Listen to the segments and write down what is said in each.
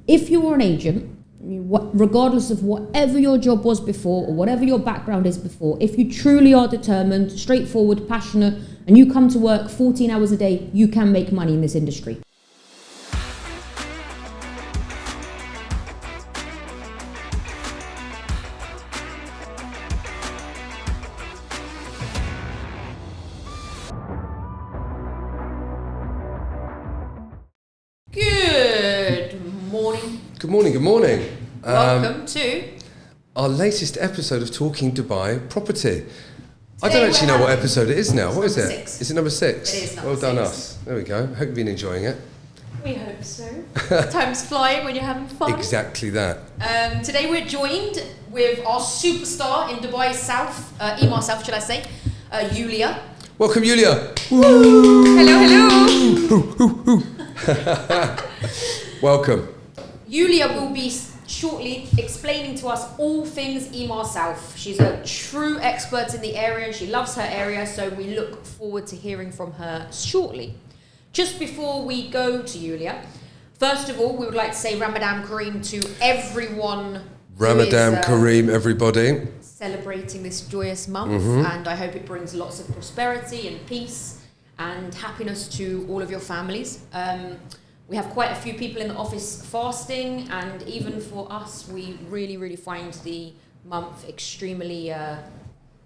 if you're an agent, regardless of whatever your job was before or whatever your background is before, if you truly are determined, straightforward, passionate, and you come to work 14 hours a day, you can make money in this industry. Good morning. Welcome to our latest episode of Talking Dubai Property. I don't actually know what episode it is now. What is it? 6. Is it number 6? It is number Well done 6. us. There we go. Hope you've been enjoying it. We hope so. Time's flying when you're having fun. Exactly that. Today we're joined with our superstar in Dubai South, Emaar South, should I say, Yulia. Welcome, Yulia. Woo! Hello. Welcome. Yulia will be shortly explaining to us all things Emaar South. She's a true expert in the area. She loves her area, so we look forward to hearing from her shortly. Just before we go to Yulia, first of all, we would like to say Ramadan Kareem to everyone. Ramadan Kareem, everybody. Celebrating this joyous month, and I hope it brings lots of prosperity and peace and happiness to all of your families. We have quite a few people in the office fasting, and even for us, we really, really find the month extremely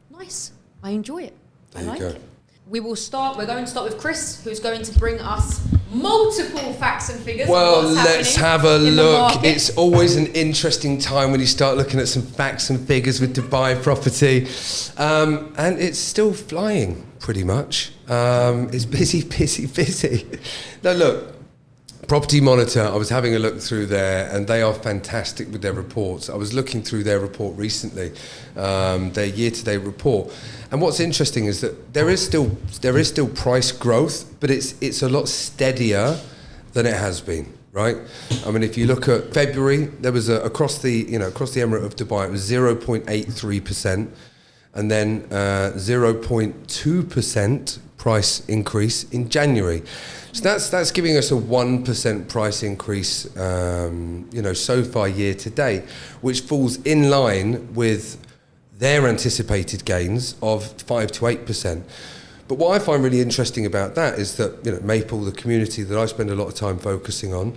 nice. I enjoy it. I like it. We're going to start with Chris, who's going to bring us multiple facts and figures. Well, let's have a look. It's always an interesting time when you start looking at some facts and figures with Dubai property. And it's still flying, pretty much. It's busy. Now, look. Property Monitor, I was having a look through there, and they are fantastic with their reports. I was looking through their report recently, their year-to-date report, and what's interesting is that there is still price growth, but it's a lot steadier than it has been, right? I mean, if you look at February, there was across the Emirate of Dubai, it was 0.83%, and then 0.2% price increase in January. So that's giving us a 1% price increase, so far year to date, which falls in line with their anticipated gains of 5 to 8%. But what I find really interesting about that is that, Maple, the community that I spend a lot of time focusing on,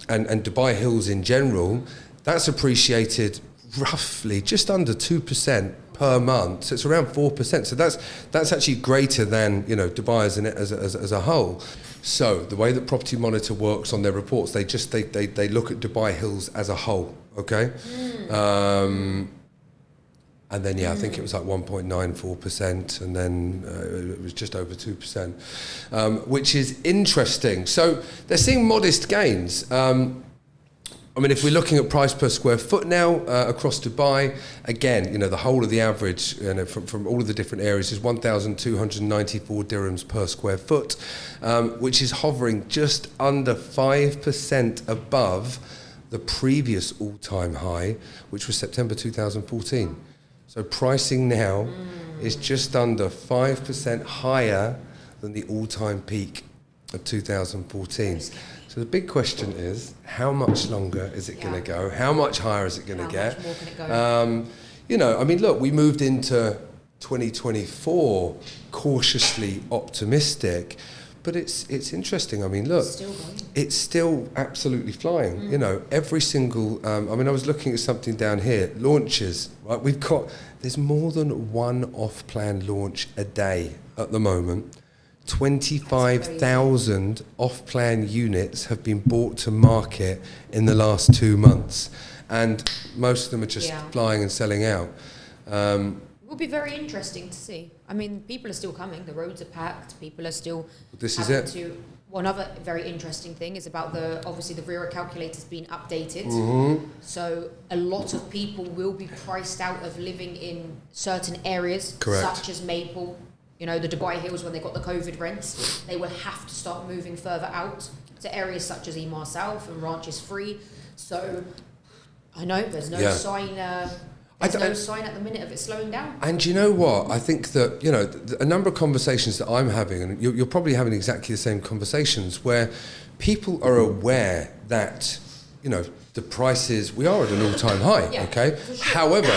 and Dubai Hills in general, that's appreciated roughly just under 2% per month. So it's around 4%. So that's actually greater than, Dubai as a whole. So the way that Property Monitor works on their reports, they look at Dubai Hills as a whole, okay? And then, I think it was like 1.94%, and then it was just over 2%, which is interesting. So they're seeing modest gains. I mean, if we're looking at price per square foot now across Dubai, again, the whole of the average from all of the different areas is 1,294 dirhams per square foot, which is hovering just under 5% above the previous all-time high, which was September 2014. So pricing now is just under 5% higher than the all-time peak of 2014. So the big question is, how much longer is it going to go? How much higher is it going to get? How much more can it go? I mean, look, we moved into 2024 cautiously optimistic, but it's interesting. I mean, look, it's still absolutely flying. Every single. I was looking at something down here. Launches, right? There's more than one off-plan launch a day at the moment. 25,000 off-plan units have been brought to market in the last 2 months, and most of them are just flying and selling out. It will be very interesting to see. I mean, people are still coming. The roads are packed. People are still. This is it. One other very interesting thing is about obviously the RERA calculator's been updated. So a lot of people will be priced out of living in certain areas, such as Maple. The Dubai Hills, when they got the COVID rents, they will have to start moving further out to areas such as Emaar South and Ranches Free. So I know there's no sign. There's no sign at the minute of it slowing down. And you know what? I think that, a number of conversations that I'm having, and you're probably having exactly the same conversations, where people are aware that you know, the prices, we are at an all-time high, okay? Sure. However,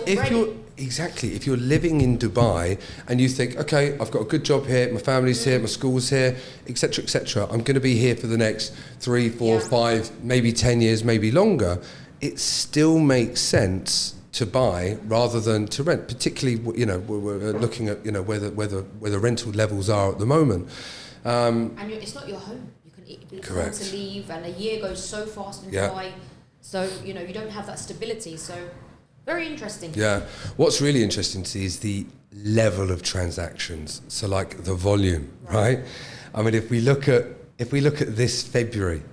if if you're living in Dubai and you think, okay, I've got a good job here, my family's here, my school's here, etc., I'm going to be here for the next 3, 4, 5, maybe 10 years, maybe longer, it still makes sense to buy rather than to rent, particularly, you know, we're looking at, you know, where the rental levels are at the moment. And it's not your home. You can afford to leave, and a year goes so fast in Dubai. So, you know, you don't have that stability. So, very interesting. Yeah. What's really interesting to see is the level of transactions. So, like the volume, right? I mean, if we look at this February,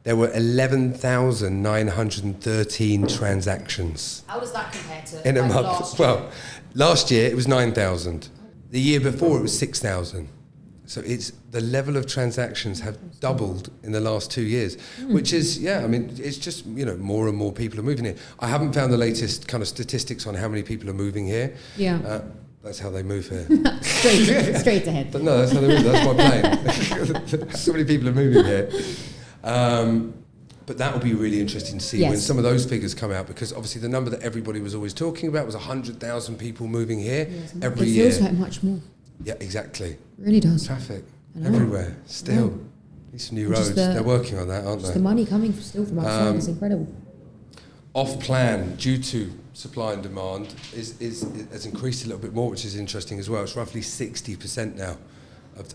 there were 11,913 transactions. How does that compare to in a month? Last year it was 9,000. The year before it was 6,000. So it's the level of transactions have doubled in the last 2 years, which is, I mean, it's just, you know, more and more people are moving here. I haven't found the latest kind of statistics on how many people are moving here. Yeah. That's how they move here. straight ahead. But no, that's how they move. That's my plane. So many people are moving here. But that will be really interesting to see when some of those figures come out, because obviously the number that everybody was always talking about was 100,000 people moving here every year. It feels like much more. Yeah, exactly. It really does. Traffic everywhere still. These new roads, they're working on that, aren't they? The money coming still from outside is incredible. Off plan, due to supply and demand, has increased a little bit more, which is interesting as well. It's roughly 60% now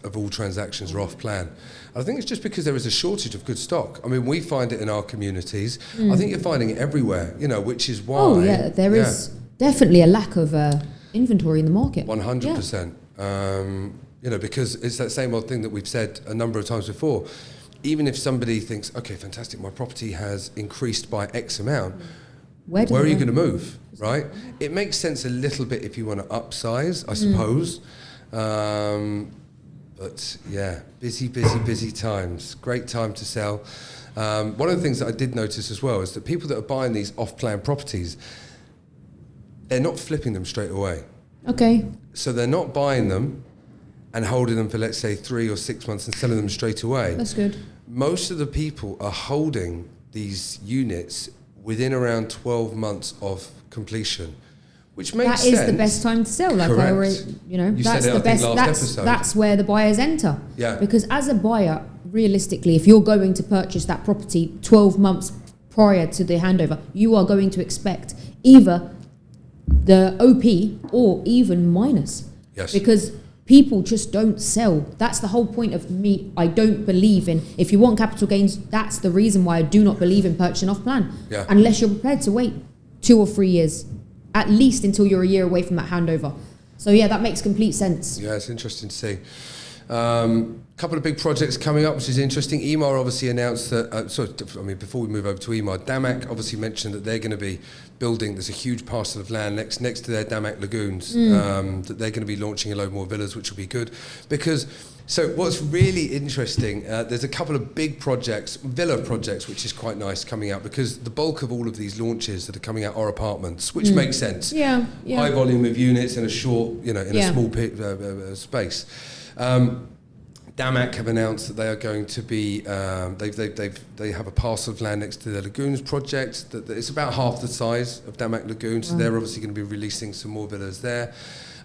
of all transactions are off plan. I think it's just because there is a shortage of good stock. I mean, we find it in our communities. I think you're finding it everywhere, you know, which is why. Oh yeah, there is definitely a lack of inventory in the market. 100%. You know, because it's that same old thing that we've said a number of times before. Even if somebody thinks, okay, fantastic, my property has increased by X amount, where are you going to move, right? It makes sense a little bit if you want to upsize, I suppose. But yeah, busy times. Great time to sell. One of the things that I did notice as well is that people that are buying these off-plan properties, they're not flipping them straight away. Okay. So they're not buying them and holding them for, let's say, 3 or 6 months and selling them straight away. That's good. Most of the people are holding these units within around 12 months of completion, which makes sense. That is the best time to sell. Like Correct. I already, you know, that's the best. That's where the buyers enter. Yeah. Because as a buyer, realistically, if you're going to purchase that property 12 months prior to the handover, you are going to expect either the OP or even minus. Yes. Because people just don't sell. That's the whole point of me. I don't believe in, if you want capital gains, that's the reason why I do not believe in purchasing off plan. Yeah. Unless you're prepared to wait 2 or 3 years, at least until you're a year away from that handover. So yeah, that makes complete sense. Yeah, it's interesting to see. Couple of big projects coming up, which is interesting. Emaar obviously announced that, before we move over to Emaar, Damac obviously mentioned that they're going to be building, there's a huge parcel of land next to their Damac lagoons, that they're going to be launching a load more villas, which will be good. Because, so what's really interesting, there's a couple of big projects, villa projects, which is quite nice coming out, because the bulk of all of these launches that are coming out are apartments, which makes sense. Yeah. High volume of units in a short, in a small space. Damac have announced that they are going to be, they have a parcel of land next to their Lagoons project that it's about half the size of Damac Lagoon, so they're obviously going to be releasing some more villas there.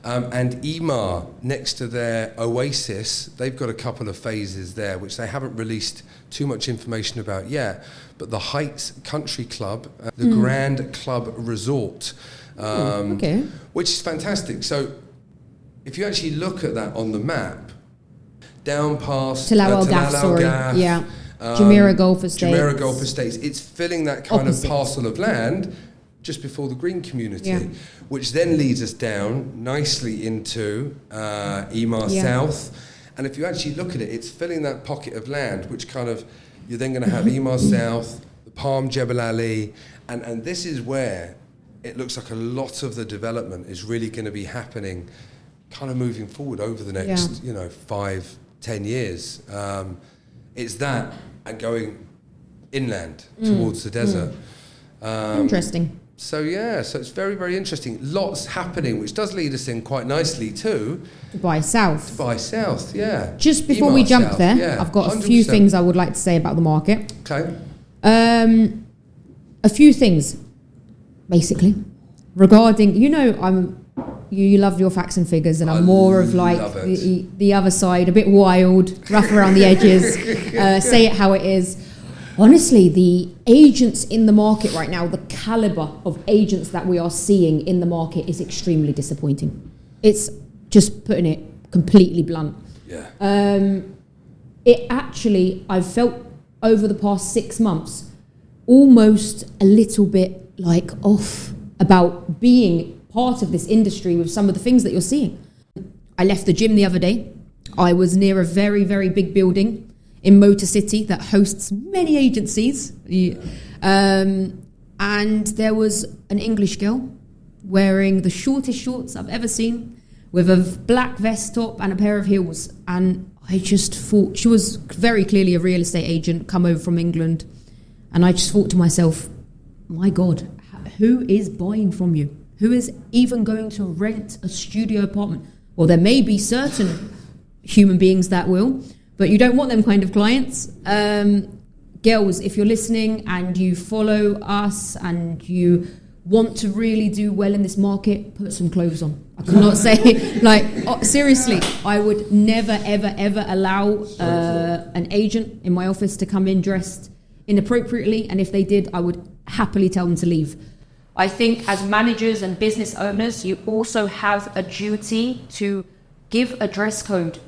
And Emaar, next to their Oasis, they've got a couple of phases there, which they haven't released too much information about yet, but the Heights Country Club, the Grand Club Resort, which is fantastic. So if you actually look at that on the map, down past Jumeirah Golf Estates. Jumeirah Golf Estates. It's filling that kind of parcel of land just before the green community, which then leads us down nicely into Emaar South. And if you actually look at it, it's filling that pocket of land, which kind of, you're then going to have Emaar South, the Palm Jebel Ali, and this is where it looks like a lot of the development is really going to be happening, kind of moving forward over the next, 5-10 years. It's that and going inland towards the desert. Interesting. So it's very, very interesting. Lots happening, which does lead us in quite nicely to Dubai South. Yeah. Just before Emaar we jump South, there, I've got 100%. A few things I would like to say about the market. Okay. A few things, basically, regarding, you love your facts and figures, and I'm more of like the other side, a bit wild, rough around the edges, say it how it is. Honestly, the agents in the market right now, the caliber of agents that we are seeing in the market is extremely disappointing. It's just putting it completely blunt. Yeah. It actually, I've felt over the past 6 months, almost a little bit like off about being part of this industry with some of the things that you're seeing. I left the gym the other day. I was near a very, very big building in Motor City that hosts many agencies. And there was an English girl wearing the shortest shorts I've ever seen with a black vest top and a pair of heels. And I just thought, she was very clearly a real estate agent come over from England. And I just thought to myself, my God, who is buying from you? Who is even going to rent a studio apartment? Well, there may be certain human beings that will, but you don't want them kind of clients. Girls, if you're listening and you follow us and you want to really do well in this market, put some clothes on. I cannot say, seriously, I would never, ever, ever allow an agent in my office to come in dressed inappropriately, and if they did, I would happily tell them to leave. I think as managers and business owners, you also have a duty to give a dress code.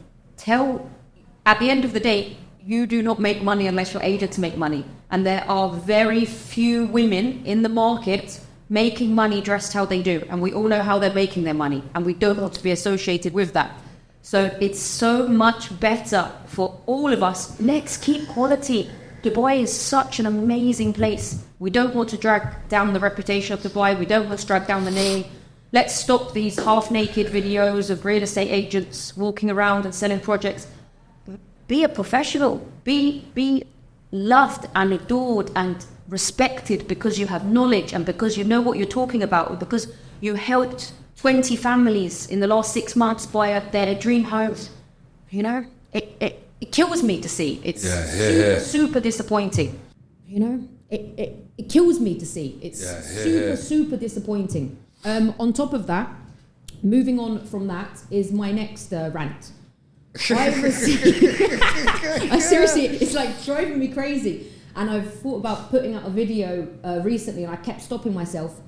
At the end of the day, you do not make money unless your agents make money. And there are very few women in the market making money dressed how they do. And we all know how they're making their money. And we don't want to be associated with that. So it's so much better for all of us. Let's keep quality. Dubai is such an amazing place. We don't want to drag down the reputation of Dubai. We don't want to drag down the name. Let's stop these half-naked videos of real estate agents walking around and selling projects. Be a professional. Be loved and adored and respected because you have knowledge and because you know what you're talking about, or because you helped 20 families in the last 6 months buy their dream homes. It kills me to see. It's super disappointing. It kills me to see. It's super disappointing. On top of that, moving on from that is my next rant. I seriously, it's like driving me crazy. And I've thought about putting out a video recently, and I kept stopping myself.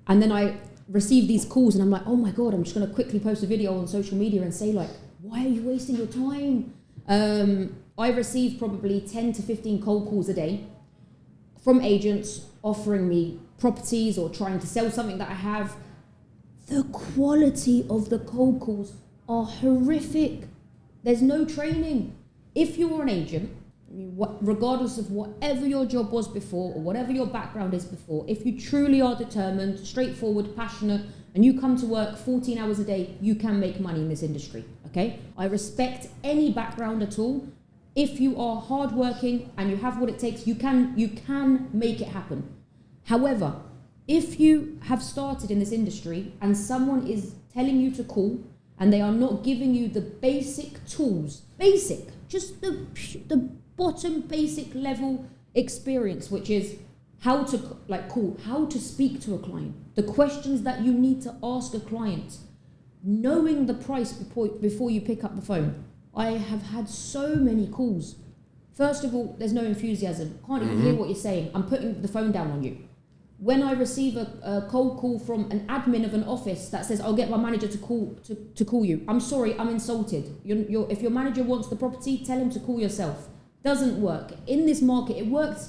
And then I received these calls, and I'm like, oh my God, I'm just going to quickly post a video on social media and say, like, why are you wasting your time? I receive probably 10 to 15 cold calls a day from agents offering me properties or trying to sell something that I have. The quality of the cold calls are horrific. There's no training. If you're an agent, regardless of whatever your job was before or whatever your background is before, if you truly are determined, straightforward, passionate, and you come to work 14 hours a day, you can make money in this industry, okay? I respect any background at all. If you are hardworking and you have what it takes, you can make it happen. However, if you have started in this industry and someone is telling you to call and they are not giving you the basic tools, just the bottom basic level experience, which is how to call, how to speak to a client, the questions that you need to ask a client, knowing the price before you pick up the phone. I have had so many calls. First of all, there's no enthusiasm. Can't even hear what you're saying. I'm putting the phone down on you. When I receive a cold call from an admin of an office that says, I'll get my manager to call you. I'm sorry, I'm insulted. If your manager wants the property, tell him to call yourself. Doesn't work. In this market, it worked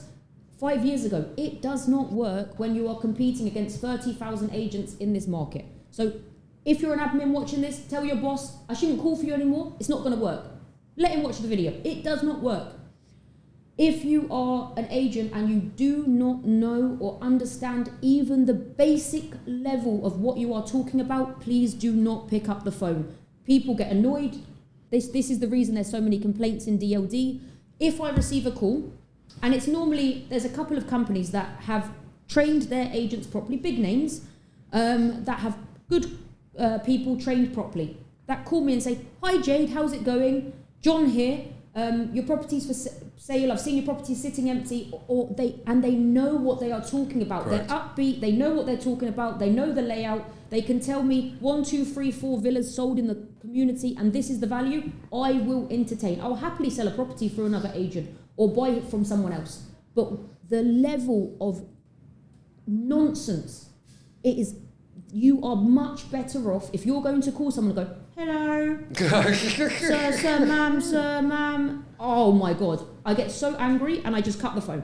5 years ago. It does not work when you are competing against 30,000 agents in this market. So if you're an admin watching this, tell your boss, I shouldn't call for you anymore. It's not going to work. Let him watch the video. It does not work. If you are an agent and you do not know or understand even the basic level of what you are talking about, please do not pick up the phone. People get annoyed. This is the reason there's so many complaints in DLD. If I receive a call, and it's normally, there's a couple of companies that have trained their agents properly, big names, that have good people trained properly, that call me and say, hi Jade, how's it going? John here, your property's for say, I've seen your property sitting empty, or they know what they are talking about. Correct. They're upbeat. They know what they're talking about. They know the layout. They can tell me 1, 2, 3, 4 villas sold in the community, and this is the value. I will entertain. I'll happily sell a property through another agent or buy it from someone else. But the level of nonsense, you are much better off if you're going to call someone and go, hello, sir, ma'am. Oh my God. I get so angry and I just cut the phone.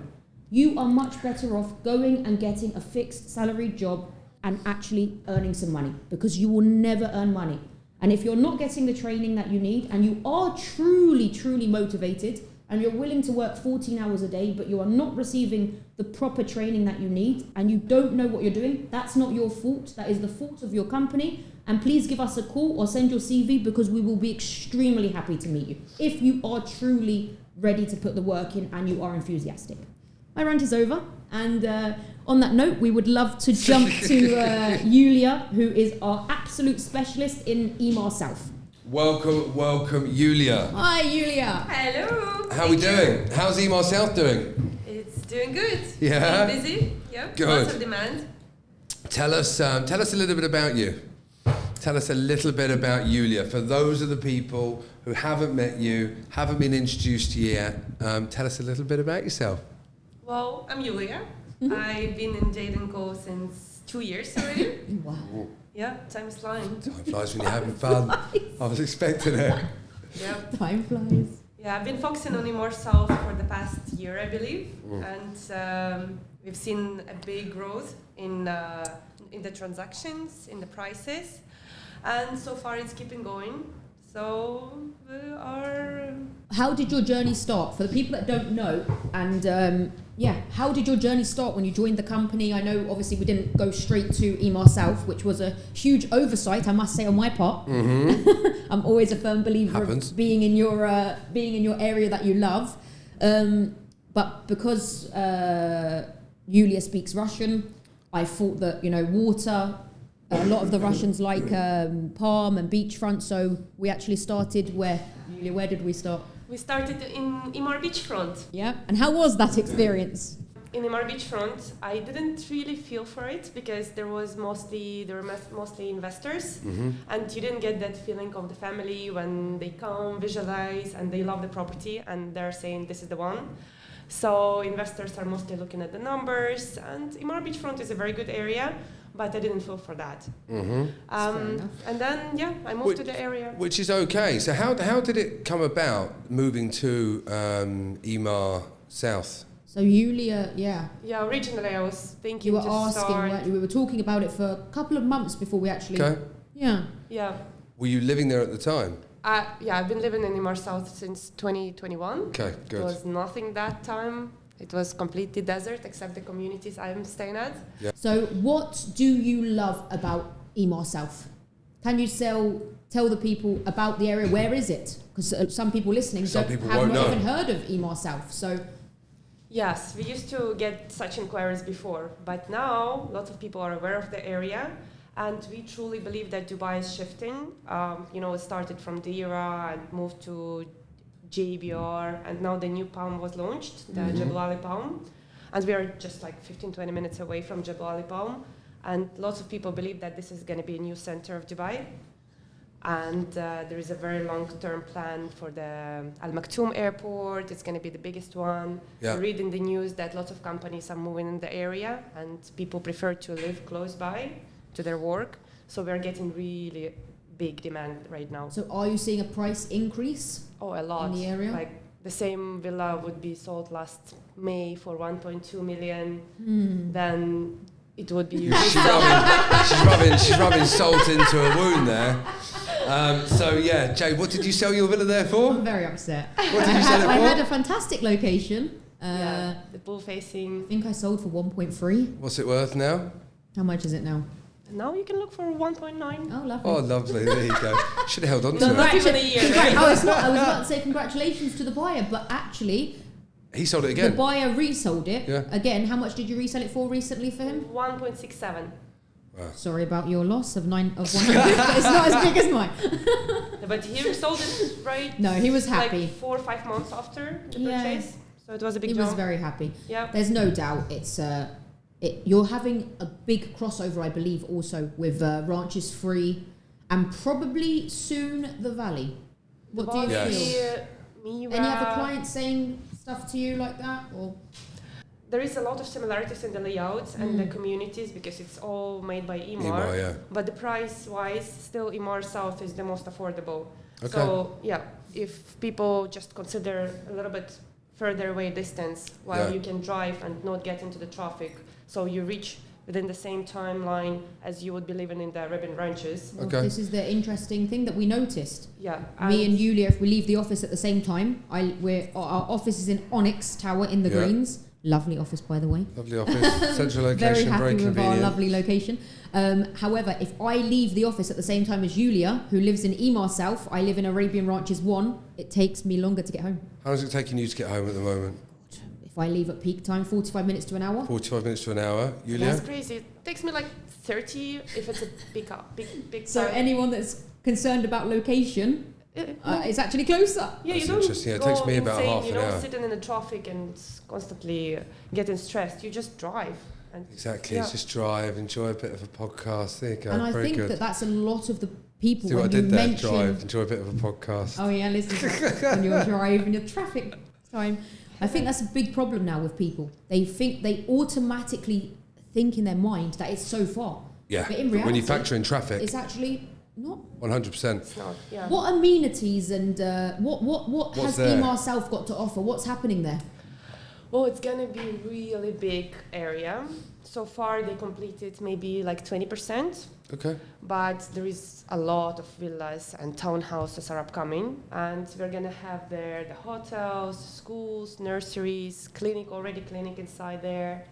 You are much better off going and getting a fixed salary job and actually earning some money, because you will never earn money. And if you're not getting the training that you need, and you are truly motivated, and you're willing to work 14 hours a day, but you are not receiving the proper training that you need, and you don't know what you're doing, that's not your fault. That is the fault of your company. And please give us a call or send your CV, because we will be extremely happy to meet you if you are truly ready to put the work in and you are enthusiastic. My rant is over. And on that note, we would love to jump to Yulia, who is our absolute specialist in Emaar South. Welcome, Yulia. Hi, Yulia. Hello. How are we doing? How's Emaar South doing? It's doing good. Yeah. Staying busy. Yeah. Good. Lots of demand. Tell us a little bit about you. Tell us a little bit about Yulia. For those of the people who haven't met you, haven't been introduced to you yet, tell us a little bit about yourself. Well, I'm Yulia. I've been in Jade & Co since 2 years already. Wow. Yeah, time is flying. Time flies when you're having fun. I was expecting it. Yeah. Time flies. Yeah, I've been focusing on Emaar South for the past year, I believe, and we've seen a big growth in the transactions, in the prices, and so far it's keeping going. So How did your journey start? For the people that don't know, and how did your journey start when you joined the company? I know obviously we didn't go straight to Emaar South, which was a huge oversight, I must say, on my part. Mm-hmm. I'm always a firm believer of being in your area that you love, but because Yulia speaks Russian, I thought that water. A lot of the Russians like palm and beachfront, so we actually started where? Yulia, where did we start? we started in Emaar beachfront. Yeah, and how was that experience? In Emaar beachfront, I didn't really feel for it because there were mostly investors, and you didn't get that feeling of the family when they come, visualize, and they love the property, and they're saying this is the one. So investors are mostly looking at the numbers, and Emaar beachfront is a very good area, but I didn't feel for that. And then, I moved to the area. Which is okay. So how did it come about moving to Emaar South? So Yulia, yeah, originally I was thinking you were to asking, start. weren't you? We were talking about it for a couple of months before we actually. Okay. Yeah. Were you living there at the time? I've been living in Emaar South since 2021. Okay, good. It was nothing that time. It was completely desert except the communities I'm staying at. Yeah. So what do you love about Emaar South? Can you tell the people about the area? Where is it? Because some people listening have not even heard of Emaar South. So. Yes, we used to get such inquiries before, but now lots of people are aware of the area, and we truly believe that Dubai is shifting. It started from Deira and moved to JBR, and now the new palm was launched, the Jebel Ali palm, and we are just like 15-20 minutes away from Jebel Ali palm, and lots of people believe that this is going to be a new center of Dubai. And there is a very long-term plan for the Al Maktoum airport. It's going to be the biggest one. Yeah. I read in the news that lots of companies are moving in the area, and people prefer to live close by to their work. So we're getting really big demand right now. So are you seeing a price increase? Oh, a lot. In the area? Like the same villa would be sold last May for 1.2 million. Then it would be she's rubbing salt into a wound there. Jade, what did you sell your villa there for? I'm very upset. What did you sell it for? I had a fantastic location. the pool facing. I think I sold for 1.3. What's it worth now? How much is it now? Now you can look for 1.9. Oh, lovely. Oh, lovely. There you go. Should have held on to it. Not even a year. Right? It's not. I was about to say congratulations to the buyer, but actually, He sold it again. the buyer resold it. Yeah. Again, how much did you resell it for recently for him? 1.67. Wow. Sorry about your loss of 100. It's not as big as mine. But he resold it right. No, he was happy. Like 4 or 5 months after the purchase. So it was a big He jump. was very happy. Yeah. There's no doubt you're having a big crossover, I believe, also with Ranches Free and probably soon the Valley. What do you feel? Any other clients saying stuff to you like that? Or there is a lot of similarities in the layouts and the communities because it's all made by Emaar. Yeah. But the price-wise, still Emaar South is the most affordable. Okay. So yeah, if people just consider a little bit further away distance while you can drive and not get into the traffic, so you reach within the same timeline as you would be living in the Ribbon Ranches. well, this is the interesting thing that we noticed. Yeah. Me and Yulia, if we leave the office at the same time, our office is in Onyx Tower in the Greens. Lovely office, by the way. Lovely office, central location, very happy very with convenient. our lovely location. However, if I leave the office at the same time as Yulia, who lives in Emaar South, I live in Arabian Ranches 1, it takes me longer to get home. How long is it taking you to get home at the moment? If I leave at peak time, 45 minutes to an hour. 45 minutes to an hour. Yulia? That's crazy. It takes me like 30 if it's a big So time. anyone that's concerned about location, it's actually closer. Yeah, That's you don't interesting. Yeah, it go takes me about insane, half you an don't hour. sitting in the traffic and constantly getting stressed. You just drive. And Exactly. Just drive, enjoy a bit of a podcast. There you go. And I very think good. that's a lot of the people See what I when you did there? mention... Drive, enjoy a bit of a podcast. Oh yeah, listen to that when you're driving your traffic time. I think that's a big problem now with people. They automatically think in their mind that it's so far. Yeah. But in reality, when you factor in traffic, it's actually not. 100%. it's not, yeah. What amenities and what has there? Emaar South got to offer? What's happening there? Well, it's going to be a really big area. So far, they completed maybe like 20%. Okay. But there is a lot of villas and townhouses are upcoming. And we're going to have there the hotels, schools, nurseries, clinic inside there,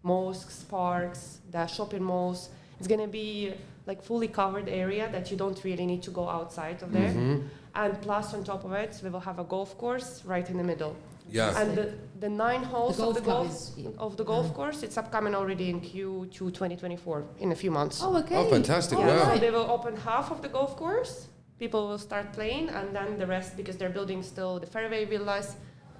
mosques, parks, the shopping malls. It's going to be like fully covered area that you don't really need to go outside of there. And plus on top of it, we will have a golf course right in the middle. Yeah. And the 9 holes The of the golf golf course, it's upcoming already in Q2 2024 in a few months. Oh, okay. Oh, fantastic. Yeah, Wow. so they will open half of the golf course. People will start playing, and then the rest, because they're building still the fairway villas,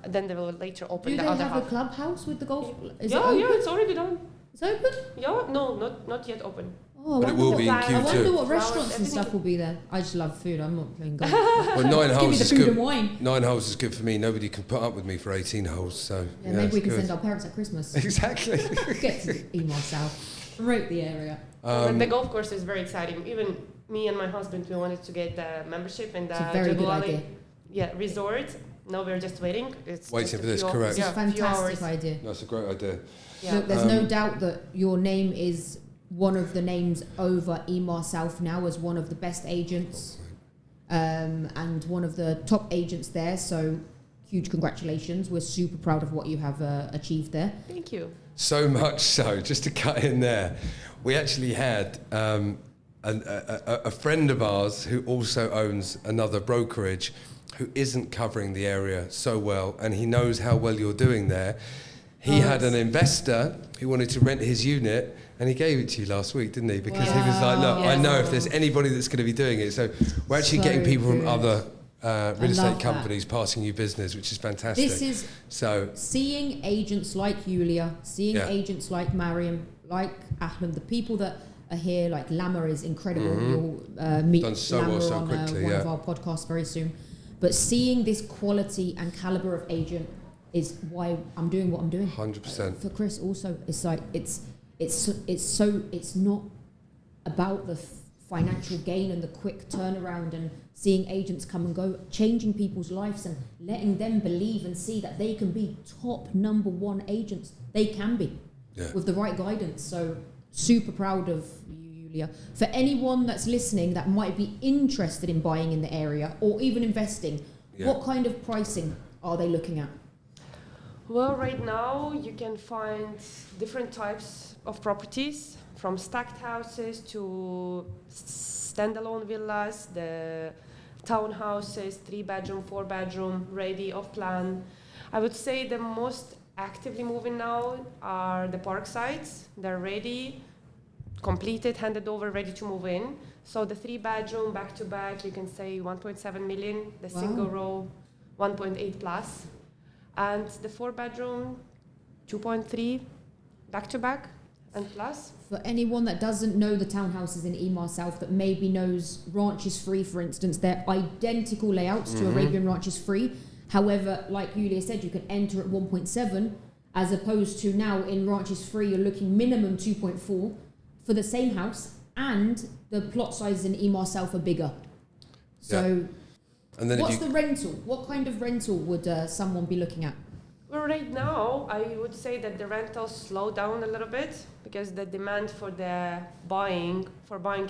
then they will later open Do the they other have half. a clubhouse with the golf? Is Yeah, it open? it's already done. It's open? Yeah, no, not yet open. Oh, But it will be in I wonder Q2. what Flowers, restaurants and everything. stuff will be there. I just love food. I'm not playing golf. Well, 9 Give me holes the is food good. and wine. 9 holes is good for me. Nobody can put up with me for 18 holes. So Yeah, maybe it's we can good. send our parents at Christmas. Exactly. Get to Emaar South. Promote the area. And the golf course is very exciting. Even me and my husband, we wanted to get the membership in the It's a very good idea. resort. No, we're just waiting. It's Waiting just for this, few correct. It's Yeah, a a few fantastic hours. idea. That's a great idea. Yeah. Look, there's no doubt that your name is one of the names over Emaar South now as one of the best agents and one of the top agents there. So huge congratulations. We're super proud of what you have achieved there. Thank you. So much so, just to cut in there, we actually had a friend of ours who also owns another brokerage who isn't covering the area so well, and he knows how well you're doing there. He had an investor who wanted to rent his unit, and he gave it to you last week, didn't he? Because he was like, look, I know if there's anybody that's going to be doing it. So we're actually So getting people from good. other real love estate that. companies passing you business, which is fantastic. This is so seeing agents like Yulia, seeing agents like Mariam, like Ahmed, the people that are here, like Lama is incredible. You'll meet Done so Lama well so on quickly, one of our podcasts very soon. But seeing this quality and caliber of agent is why I'm doing what I'm doing. 100%. For Chris also, it's like it's not about the financial gain and the quick turnaround and seeing agents come and go, changing people's lives and letting them believe and see that they can be top #1 agents. They can be with the right guidance. So super proud of you, Yulia. For anyone that's listening that might be interested in buying in the area or even investing, what kind of pricing are they looking at? Well, right now you can find different types of properties, from stacked houses to standalone villas, the townhouses, 3-bedroom, 4-bedroom, ready, off plan. I would say the most actively moving now are the park sites. They're ready, completed, handed over, ready to move in. So the 3-bedroom back to back, you can say 1.7 million. The single row, 1.8 plus. And the 4-bedroom, 2.3, back-to-back and plus. For anyone that doesn't know the townhouses in Emaar South, that maybe knows Ranches Free, for instance, they're identical layouts to Arabian Ranches Free. However, like Yulia said, you can enter at 1.7, as opposed to now in Ranches Free, you're looking minimum 2.4 for the same house, and the plot sizes in Emaar South are bigger. So, and then what's the rental? What kind of rental would someone be looking at? Well, right now, I would say that the rentals slow down a little bit because the demand for buying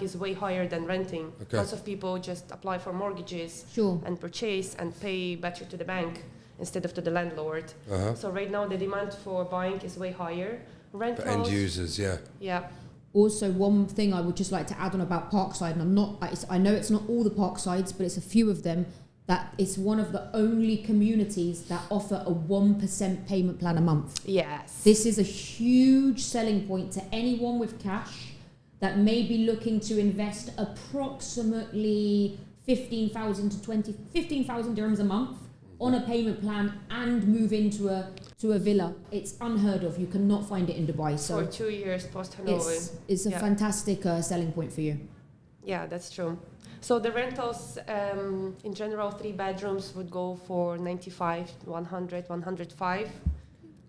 is way higher than renting. Okay. Lots of people just apply for mortgages and purchase and pay better to the bank instead of to the landlord. So right now, the demand for buying is way higher. Rentals, for end users, Yeah. Also, one thing I would just like to add on about Parkside, and I know it's not all the Parksides, but it's a few of them, that it's one of the only communities that offer a 1% payment plan a month. Yes. This is a huge selling point to anyone with cash that may be looking to invest approximately 15,000 dirhams a month on a payment plan and move into a villa. It's unheard of. You cannot find it in Dubai. So for 2 years post Hanoi. It's a fantastic selling point for you. Yeah, that's true. So the rentals, in general, 3 bedrooms would go for 95, 100, 105.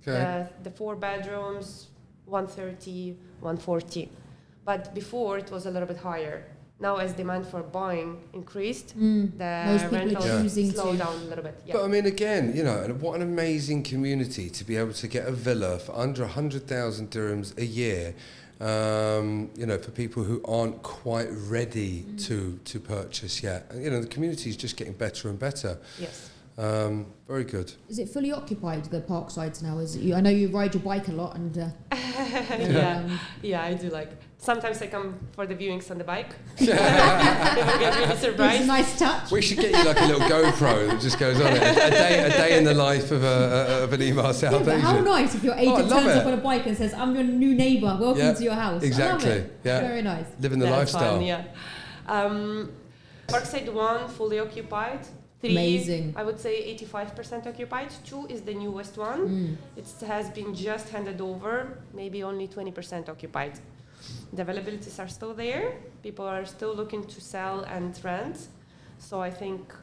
Okay. The 4 bedrooms, 130, 140. But before it was a little bit higher. Now, as demand for buying increased, the rentals slowed down a little bit. Yeah. But I mean, again, what an amazing community to be able to get a villa for under 100,000 dirhams a year. For people who aren't quite ready to purchase yet. The community is just getting better and better. Yes. Very good. Is it fully occupied, the Parksides now? I know you ride your bike a lot, and yeah, I do like. Sometimes I come for the viewings on the bike. People get really surprised. It's a nice touch. We should get you like a little GoPro that just goes on it. A day in the life of an Emaar South Asian. How nice if your agent turns up on a bike and says, "I'm your new neighbour. Welcome to your house." Exactly. I love it. Yeah. Very nice. Living the lifestyle. Fun, yeah. Parkside 1 fully occupied. 3, amazing. I would say 85% occupied. 2 is the newest one. It has been just handed over, maybe only 20% occupied. The availabilities are still there. People are still looking to sell and rent. So I think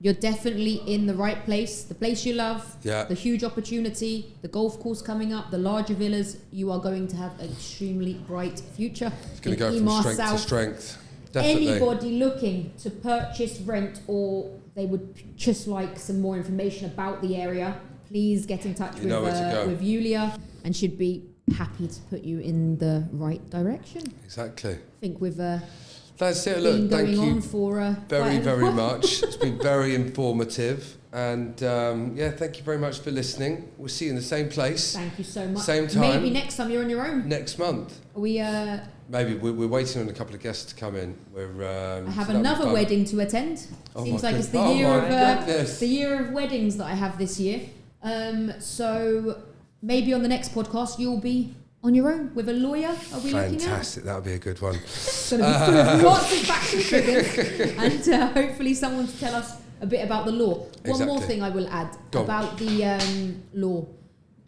you're definitely in the right place, the place you love, the huge opportunity, the golf course coming up, the larger villas. You are going to have an extremely bright future. It's going to go from strength to strength. Definitely. Anybody looking to purchase, rent, or they would just like some more information about the area, please get in touch with Yulia, and she'd be happy to put you in the right direction. Exactly. I think we've that's it. Look, thank you for very much. It's been very informative, and thank you very much for listening. We'll see you in the same place. Thank you so much. Same time. Maybe next time you're on your own. Next month. Maybe we're waiting on a couple of guests to come in. I have another wedding to attend. Seems like it's the year of weddings that I have this year. So maybe on the next podcast you'll be on your own with a lawyer. Are we looking at? Fantastic, that'll be a good one. It's going to be full of lots of facts and figures, and hopefully someone to tell us a bit about the law. Exactly. One more thing I will add about the law.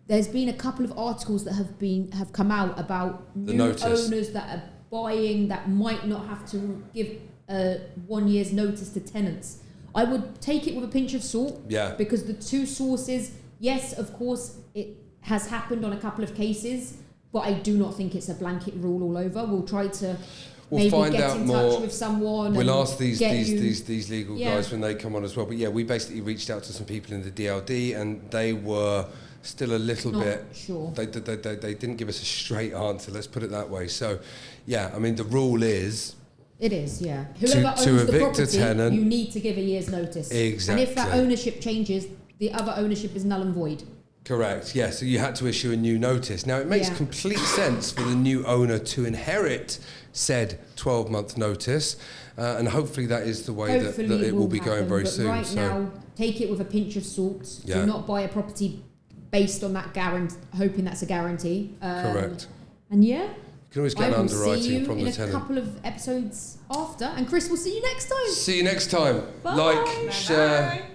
There's been a couple of articles that have come out about new owners that are buying that might not have to give 1 year's notice to tenants. I would take it with a pinch of salt. Yeah. Because the two sources, yes, of course, it has happened on a couple of cases, but I do not think it's a blanket rule all over. We'll try to maybe find get out in more. touch with someone. We'll ask these legal guys when they come on as well. But yeah, we basically reached out to some people in the DLD, and they were still a little bit sure. They didn't give us a straight answer. Let's put it that way. So, yeah, I mean the rule is. It is, yeah. Whoever owns the property, tenant, you need to give a year's notice. Exactly. And if that ownership changes, the other ownership is null and void. Correct, yeah. So you had to issue a new notice. Now, it makes complete sense for the new owner to inherit said 12-month notice, and hopefully that is the way that it will be happen, going very but soon. Right now, take it with a pinch of salt. Yeah. Do not buy a property based on that hoping that's a guarantee. Correct. And yeah, you can always get an underwriting from the tenant. In a couple of episodes after, and Chris, we'll see you next time. See you next time. Bye. Like, share.